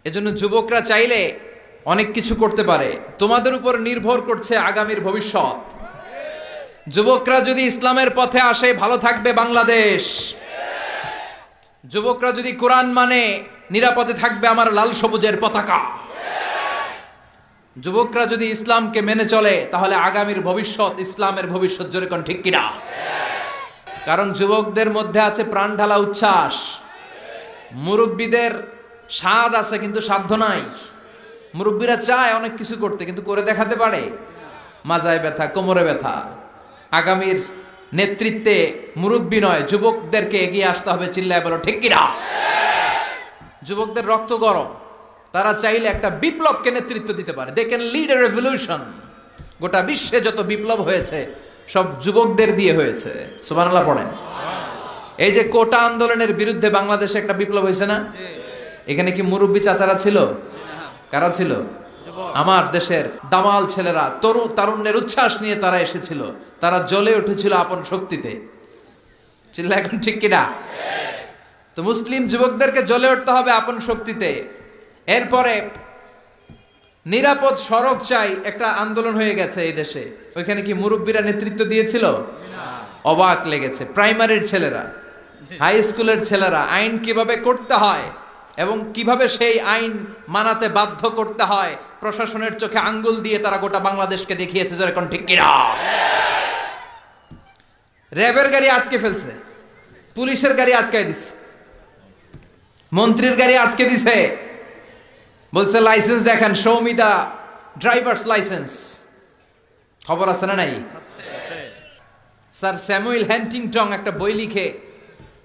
এজন্য যুবকরা চাইলে অনেক কিছু করতে পারে। তোমাদের উপর নির্ভর করছে আগামীর ভবিষ্যৎ। যুবকরা যদি ইসলামের পথে আসে ভালো থাকবে বাংলাদেশ। যুবকরা যদি কোরআন মানে নিরাপদে থাকবে আমার লাল সবুজের পতাকা। যুবকরা যদি ইসলামকে মেনে চলে তাহলে আগামীর ভবিষ্যৎ ইসলামের ভবিষ্যৎ, জোরে কোন ঠিক কিনা? কারণ যুবকদের মধ্যে আছে প্রাণ ঢালা উচ্ছ্বাস। মুরব্বীদের স্বাদ আছে কিন্তু সাধ্য নাই। মুরব্বীরা চায় অনেক কিছু করতে কিন্তু করে দেখাতে পারে, মাজায় ব্যথা, কোমরে ব্যথা। আগামীর নেতৃত্বে মুরব্বী নয়, যুবকদেরকে এগিয়ে আসতে হবে। চিল্লায় বলো ঠিক কিনা? যুবকদের রক্ত গরম, তারা চাইলে একটা বিপ্লবকে নেতৃত্ব দিতে পারে। They can lead a revolution. গোটা বিশ্বে যত বিপ্লব হয়েছে সব যুবকদের দিয়ে হয়েছে। সুবহানাল্লাহ পড়েন। এই যে কোটা আন্দোলনের বিরুদ্ধে বাংলাদেশে একটা বিপ্লব হয়েছে না? এখানে কি মুরব্বী চাচারা ছিল? কারা ছিল? আমার দেশের দামাল ছেলেরা, তারুণ্যের উচ্ছ্বাস নিয়ে তারা এসেছিল। তারা জ্বলে উঠেছিল আপন শক্তিতে। চিল্লা এখন ঠিক কিনা? তো মুসলিম যুবকদেরকে জ্বলে উঠতে হবে আপন শক্তিতে। এরপরে নিরাপদ সড়ক চাই, একটা আন্দোলন হয়ে গেছে এই দেশে। ওইখানে কি মুরব্বীরা নেতৃত্ব দিয়েছিল? অবাক লেগেছে। প্রাইমারির ছেলেরা, হাই স্কুলের ছেলেরা আইন কিভাবে করতে হয় এবং কিভাবে সেই আইন মানাতে বাধ্য করতে হয় প্রশাসনের চোখে আঙ্গুল দিয়ে তারা গোটা বাংলাদেশকে দেখিয়েছে। জোরে কোন ঠিক কিনা? র্যাবের গাড়ি আটকে ফেলছে, পুলিশের গাড়ি আটকায় দিচ্ছে, মন্ত্রীর গাড়ি আটকে দিছে। বলছে লাইসেন্স দেখেন, show me the driver's license. খবর আছে না নাই? স্যার স্যামুয়েল হ্যান্টিংটন একটা বই লিখে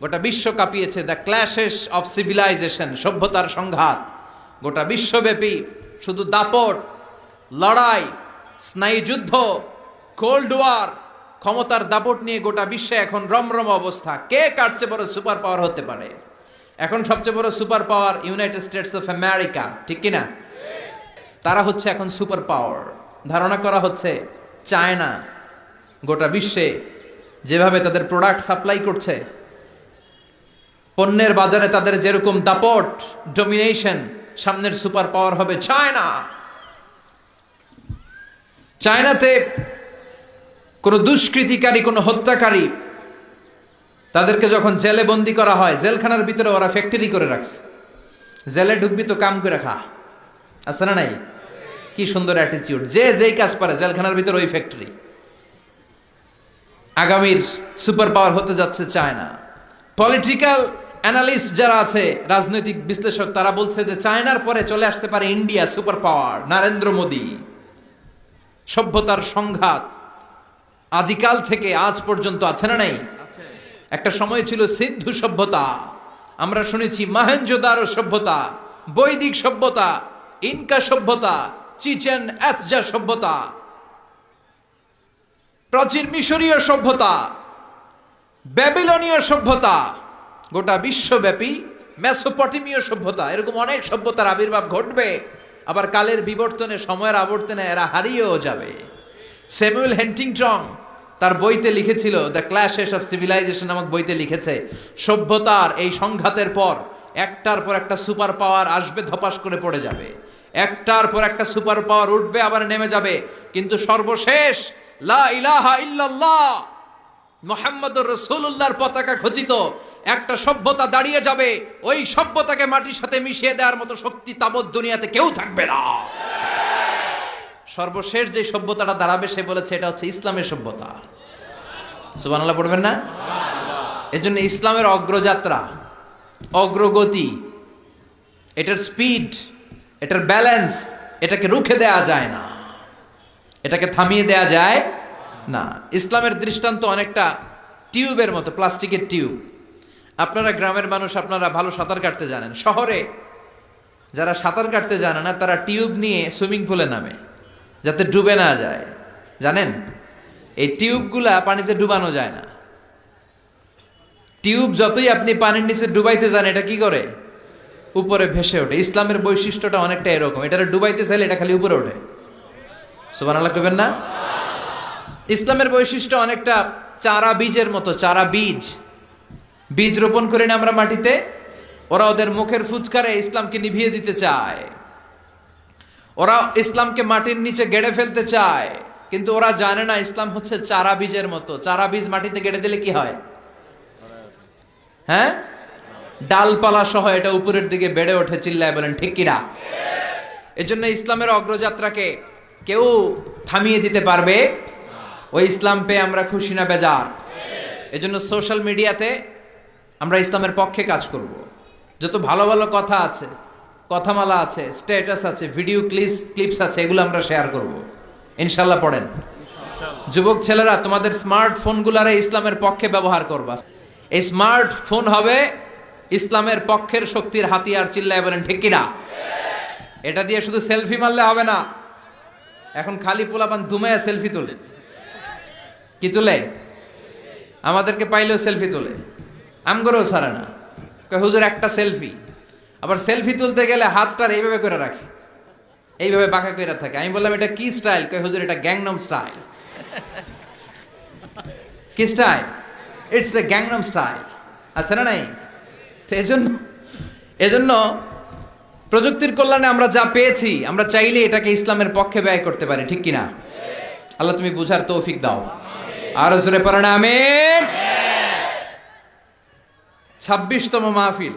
গোটা বিশ্ব কাঁপিয়েছে, দ্য ক্ল্যাশেস অফ সিভিলাইজেশন, সভ্যতার সংঘাত। গোটা বিশ্বব্যাপী শুধু দাপট, লড়াই, স্নায়ুযুদ্ধ, কোল্ড ওয়ার, ক্ষমতার দাপট নিয়ে গোটা বিশ্বে এখন রমরম অবস্থা। কে কার চেয়ে বড় সুপার পাওয়ার হতে পারে? এখন সবচেয়ে বড় super power United states of America, ঠিক কিনা? তারা হচ্ছে এখন সুপার পাওয়ার। ধারণা করা হচ্ছে চায়না গোটা বিশ্বে যেভাবে তাদের প্রোডাক্ট সাপ্লাই করছে, পণ্যের বাজারে তাদের যেরকম দাপট, ডমিনেশন, সামনের সুপার পাওয়ার হবে চায়না। চায়নাতে কোনো দুষ্কৃতিকারী, কোনো হত্যাকারী, তাদেরকে যখন জেলে বন্দি করা হয়, জেলখানার ভিতরে ওরা ফ্যাক্টরি করে রাখছে। জেলে ঢুকবি তো কাম করে খা, আছে না নাই? কি সুন্দর অ্যাটিটিউড। যে যেই কাজ পারে জেলখানার ভিতরে ওই ফ্যাক্টরি। আগামীর সুপার পাওয়ার হতে যাচ্ছে চায়না। পলিটিক্যাল অ্যানালিস্ট যারা আছে, রাজনৈতিক বিশ্লেষক, তারা বলছে যে চায়নার পরে চলে আসতে পারে India super power, Narendra Modi. সভ্যতার সংঘাত আদিকাল থেকে আজ পর্যন্ত আছে না নাই? একটা সময় ছিল সিন্ধু সভ্যতা, আমরা শুনেছি মহেঞ্জোদারো সভ্যতা, বৈদিক সভ্যতা, ইনকা সভ্যতা, চিচেন এতজা সভ্যতা, প্রাচীন মিশরীয় সভ্যতা, ব্যাবিলনীয় সভ্যতা, গোটা বিশ্বব্যাপী মেসোপটেমীয় সভ্যতা। এরকম অনেক সভ্যতার আবির্ভাব ঘটবে। আবার কালের বিবর্তনে, সময়ের আবর্তনে এরা হারিয়েও যাবে। স্যামুয়েল হ্যান্টিংটন তার বইতে লিখেছিল, দ্য ক্ল্যাশেস অফ সিভিলাইজেশন নামক বইতে লিখেছে, সভ্যতার এই সংঘাতের পর একটার পর একটা সুপার পাওয়ার আসবে, ধপাস করে পড়ে যাবে। একটার পর একটা সুপার পাওয়ার উঠবে, আবার নেমে যাবে। কিন্তু সর্বশেষ লা ইলাহা ইল্লাল্লাহ মুহাম্মদুর রাসূলুল্লাহর পতাকা খচিত একটা সভ্যতা দাঁড়িয়ে যাবে। ওই সভ্যতাকে মাটির সাথে মিশিয়ে দেওয়ার মতো শক্তি তাবৎ দুনিয়াতে কেউ থাকবে না। সর্বশেষ যে সভ্যতাটা দাঁড়াবে, সে বলেছে এটা হচ্ছে ইসলামের সভ্যতা। সুবহানাল্লাহ পড়বেন না? এজন্য ইসলামের অগ্রযাত্রা, অগ্রগতি, এটার স্পিড, এটার ব্যালেন্স, এটাকে রুখে দেয়া যায় না, এটাকে থামিয়ে দেয়া যায় না। ইসলামের দৃষ্টান্ত অনেকটা টিউবের মতো, প্লাস্টিকের টিউব। আপনারা গ্রামের মানুষ, আপনারা ভালো সাঁতার কাটতে জানেন। শহরে যারা সাঁতার কাটতে জানে না, তারা টিউব নিয়ে সুইমিং পুলে নামে যাতে ডুবে না যায়। জানেন, এই টিউবগুলা পানিতে ডুবানো যায় না। টিউব যতই আপনি পানির নিচে ডুবাইতে যান, এটা কি করে? উপরে ভেসে ওঠে। ইসলামের বৈশিষ্ট্যটা অনেকটা এরকম। এটারে ডুবাইতে চাইলে এটা খালি উপরে ওঠে। সুবহানাল্লাহ কইবেন না? ইসলামের বৈশিষ্ট্য অনেকটা চারা বীজের মতো। চারা বীজ, বীজ রোপণ করি না আমরা মাটিতে, ওরা ওদের মুখের ফুৎকারে ইসলামকে নিভিয়ে দিতে চায়, ওরা ইসলামকে মাটির নিচে গেড়ে ফেলতে চায়, কিন্তু ওরা জানে না ইসলাম হচ্ছে চারা বীজের মতো। চারা বীজ মাটিতে গেড়ে দিলে কি হয়? হ্যাঁ, ডালপালা সহ এটা উপরের দিকে বেড়ে ওঠে। চিল্লায় বলেন ঠিক কিনা? এজন্য ইসলামের অগ্রযাত্রাকে কেউ থামিয়ে দিতে পারবে? ওই ইসলাম পেয়ে আমরা খুশি না বেজার? এজন্য সোশ্যাল মিডিয়াতে আমরা ইসলামের পক্ষে কাজ করব। যত ভালো ভালো কথা আছে, কথামালা আছে, স্ট্যাটাস আছে, ভিডিও ক্লিপস আছে, এগুলো আমরা শেয়ার করব ইনশাল্লাহ। পড়েন যুবক ছেলেরা, তোমাদের স্মার্টফোনগুলারে ইসলামের পক্ষে ব্যবহার করবা। এই স্মার্টফোন হবে ইসলামের পক্ষের শক্তির হাতিয়ার। চিল্লায় বলেন ঠিক কিনা? এটা দিয়ে শুধু সেলফি মারলে হবে না। এখন খালি পোলাপান দুমায়া সেলফি তোলে। কি তোলে? আমাদেরকে পাইলেও সেলফি তোলে, আমগরেও ছাড়ে না। কয় হুজুর একটা সেলফি। আবার সেলফি তুলতে গেলে হাতটার এইভাবে করে রাখে, এইভাবে বাঁকা করে থাকে। আমি বললাম এটা কি স্টাইল? কয় হুজুর এটা গ্যাংনম স্টাইল। কি style? It's the Gangnam style. আচ্ছা না নাই? তো এজন্য প্রযুক্তির কল্যাণে আমরা যা পেয়েছি, আমরা চাইলে এটাকে ইসলামের পক্ষে ব্যয় করতে পারি। ঠিক কিনা? আল্লাহ তুমি বুঝার তৌফিক দাও। আর জোরে পড়েন আমিন। 26তম মাহফিল।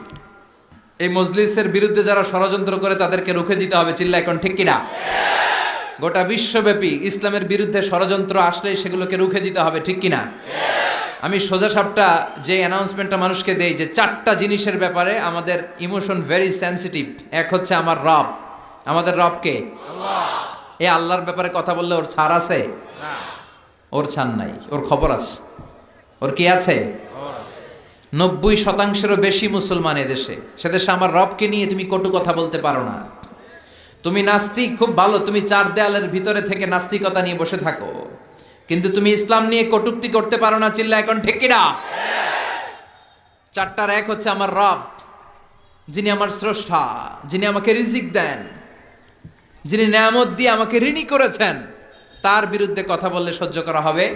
এই মজলিসের বিরুদ্ধে যারা ষড়যন্ত্র করে তাদেরকে রুখে দিতে হবে। চিল্লা এখন ঠিক কিনা? গোটা বিশ্বব্যাপী ইসলামের বিরুদ্ধে ষড়যন্ত্র আসলেই সেগুলোকে রুখে দিতে হবে। ঠিক কিনা? আমি সোজা সাপটা যে অ্যানাউন্সমেন্টটা মানুষকে দেই যে 4টা জিনিসের ব্যাপারে আমাদের ইমোশন ভেরি সেন্সিটিভ। এক হচ্ছে আমার রব। আমাদের রব কে? আল্লাহ। এই আল্লাহর ব্যাপারে কথা বললে ওর ছাড় আছে? না, ওর ছাড় নাই, ওর খবর আছে। ওর কি আছে? 90%-এরও বেশি মুসলমান এদেশে। সেদেশে আমার রবকে নিয়ে তুমি কটু কথা বলতে পারো না। তুমি নাস্তিক, খুব ভালো, তুমি 4 দেয়ালের ভিতরে থেকে নাস্তিকতা নিয়ে বসে থাকো, কিন্তু তুমি ইসলাম নিয়ে কটূক্তি করতে পারো না। চিল্লা এখন ঠিক কিনা? 4টার এক হচ্ছে আমার রব, যিনি আমার স্রষ্টা, যিনি আমাকে রিজিক দেন, যিনি নিয়ামত দিয়ে আমাকে ঋণী করেছেন, তার বিরুদ্ধে কথা বললে সহ্য করা হবে।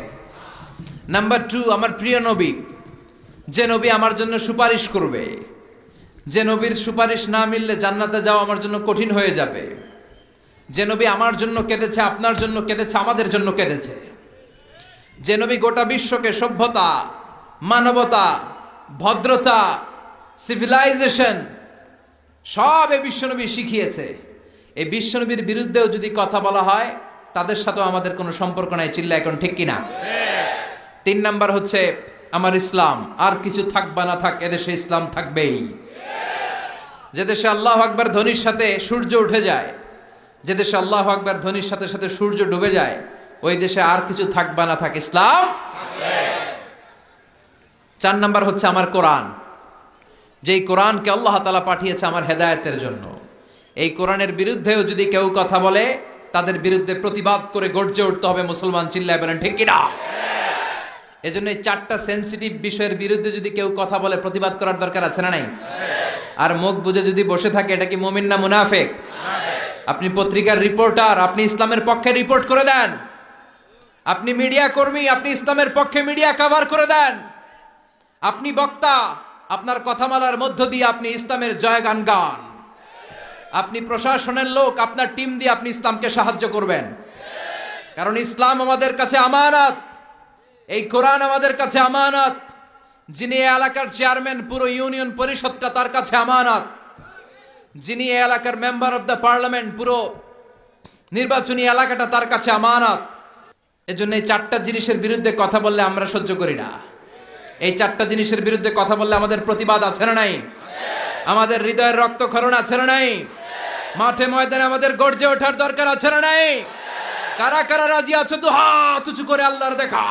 নাম্বার 2, আমার প্রিয় নবী, যে নবী আমার জন্য সুপারিশ করবে, যে নবীর সুপারিশ না মিললে জান্নাতে যাওয়া আমার জন্য কঠিন হয়ে যাবে, যে নবী আমার জন্য কেঁদেছে, আপনার জন্য কেঁদেছে, আমাদের জন্য কেঁদেছে, যে নবী গোটা বিশ্বকে সভ্যতা, মানবতা, ভদ্রতা, সিভিলাইজেশন সব এই বিশ্বনবী শিখিয়েছে। এই বিশ্বনবীর বিরুদ্ধেও যদি কথা বলা হয়, তাদের সাথেও আমাদের কোনো সম্পর্ক নাই। চিল্লা এখন ঠিক কিনা? 3 নাম্বার হচ্ছে আমার ইসলাম। আর কিছু থাক বা না থাক, এদেশে ইসলাম থাকবেই। যে দেশে আল্লাহু আকবার ধ্বনির সাথে সূর্য উঠে যায়, যে দেশে আল্লাহু আকবার ধ্বনির সাথে সাথে সূর্য ডুবে যায়, ওই দেশে আর কিছু থাক বা না থাক, ইসলাম থাকবে। 4 নাম্বার হচ্ছে আমার কোরআন, যেই কোরআনকে আল্লাহ তাআলা পাঠিয়েছে আমার হেদায়েতের জন্য। এই কোরআনের বিরুদ্ধেও যদি কেউ কথা বলে, তাদের বিরুদ্ধে প্রতিবাদ করে গর্জে উঠতে হবে মুসলমান। চিল্লায় বলেন ঠিক কিনা? এজন্য এই 4টা সেনসিটিভ বিষয়ের বিরুদ্ধে যদি কেউ কথা বলে, প্রতিবাদ করার দরকার আছে না নাই? আর মুখ বুজে যদি বসে থাকে, এটা কি মুমিন না মুনাফিক? আপনি পত্রিকার রিপোর্টার, আপনি ইসলামের পক্ষে রিপোর্ট করে দেন। আপনি মিডিয়া কর্মী, আপনি ইসলামের পক্ষে মিডিয়া কভার করে দেন। আপনি বক্তা, আপনার কথামালার মধ্য দিয়ে আপনি ইসলামের জয়গান গান। আপনি প্রশাসনের লোক, আপনার টিম দিয়ে আপনি ইসলামকে সাহায্য করবেন। কারণ ইসলাম আমাদের কাছে আমানত, এই কোরআন আমাদের কাছে আমানত। যিনি এই এলাকার চেয়ারম্যান, পুরো ইউনিয়ন পরিষদটা তার কাছে আমানত। যিনি এই এলাকার মেম্বার অফ দ্য পার্লামেন্ট, পুরো নির্বাচনী এলাকাটা তার কাছে আমানত। এজন্য এই 4টা জিনিসের বিরুদ্ধে কথা বললে আমরা সহ্য করি না। এই 4টা জিনিসের বিরুদ্ধে কথা বললে আমাদের প্রতিবাদ আছে না নাই? আমাদের হৃদয়ের রক্তক্ষরণ আছে না নাই? মাঠে ময়দানে আমাদের গর্জে ওঠার দরকার আছে না নাই? কারা কারা রাজি আছো তো হাত উঁচু করে আল্লাহর দেখা।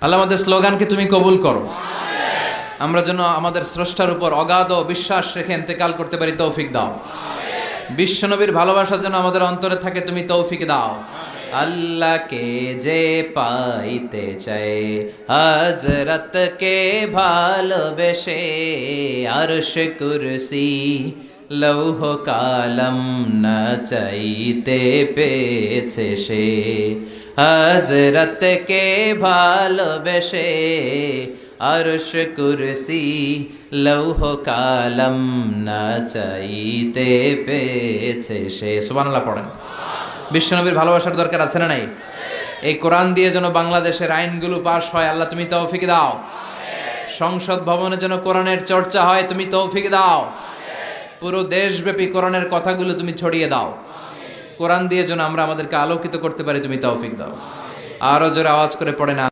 আল্লাহ আমাদের স্লোগানকে তুমি কবুল করো। আমরা যেন আমাদের স্রষ্টার উপর অগাধ বিশ্বাস রেখে ইন্তেকাল করতে পারি, তৌফিক দাও। বিশ্বনবীর ভালোবাসা যেন আমাদের অন্তরে থাকে, তুমি তৌফিক দাও। আল্লাহকে যে পাইতে চায় হযরতকে ভালোবেসে আরশ কুরসি লৌহ কালাম না চাইতে পেয়েছে সে হযরতকে ভালোবেসে আরশ কুরসি লৌহ কালাম না চাইতে পেয়েছে সে। সুবহানাল্লাহ পড়েন। বিশ্বনবীর ভালোবাসার দরকার আছে না নাই? এই কোরআন দিয়ে যেন বাংলাদেশের আইনগুলো পাশ হয়, আল্লাহ তুমি তৌফিক দাও। সংসদ ভবনে যেন কোরআনের চর্চা হয়, তুমি তৌফিক দাও। পুরো দেশব্যাপী কোরআনের কথাগুলো তুমি ছড়িয়ে দাও। কোরআন দিয়ে যেন আমরা আমাদেরকে আলোকিত করতে পারি, তুমি তৌফিক দাও। আরো জোরে আওয়াজ করে পড়ে না।